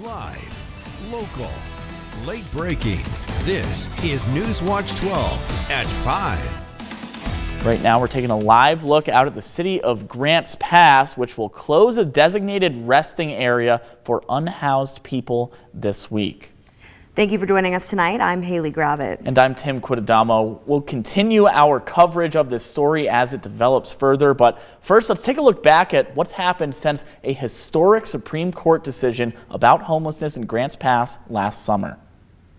Live, local, late breaking. This is Newswatch 12 at 5. Right now, we're taking a live look out at the city of Grants Pass, which will close a designated resting area for unhoused people this week. Thank you for joining us tonight. I'm Haley Gravitt. And I'm Tim Quidadamo. We'll continue our coverage of this story as it develops further. But first, let's take a look back at what's happened since a historic Supreme Court decision about homelessness in Grants Pass last summer.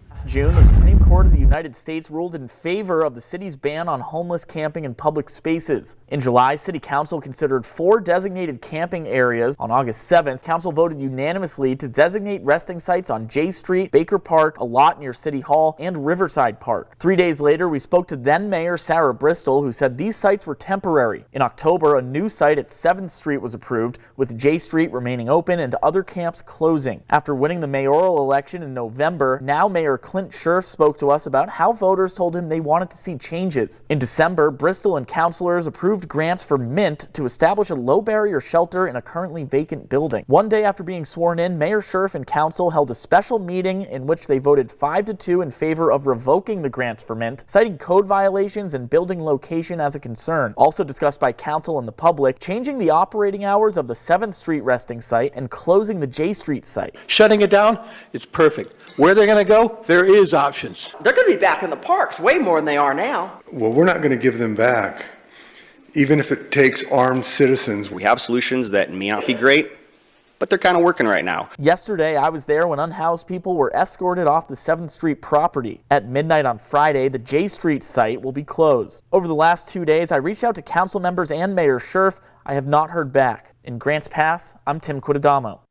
Last June, the Supreme Court of the United States ruled in favor of the city's ban on homeless camping in public spaces. In July, City Council considered 4 designated camping areas. On August 7th, Council voted unanimously to designate resting sites on J Street, Baker Park, a lot near City Hall, and Riverside Park. 3 days later, we spoke to then Mayor Sarah Bristol, who said these sites were temporary. In October, a new site at 7th Street was approved, with J Street remaining open and other camps closing. After winning the mayoral election in November, now Mayor Clint Scherf spoke to us about how voters told him they wanted to see changes. In December, Bristol and councilors approved grants for Mint to establish a low-barrier shelter in a currently vacant building. One day after being sworn in, Mayor Scherf and council held a special meeting in which they voted 5-2 in favor of revoking the grants for Mint, citing code violations and building location as a concern. Also discussed by council and the public, changing the operating hours of the 7th Street resting site and closing the J Street site. Shutting it down, it's perfect. Where they're going to go, there is options. They're going to be back in the parks way more than they are now. Well, we're not going to give them back, even if it takes armed citizens. We have solutions that may not be great, but they're kind of working right now. Yesterday, I was there when unhoused people were escorted off the 7th Street property. At midnight on Friday, the J Street site will be closed. Over the last 2 days, I reached out to council members and Mayor Scherf. I have not heard back. In Grants Pass, I'm Tim Quidadamo.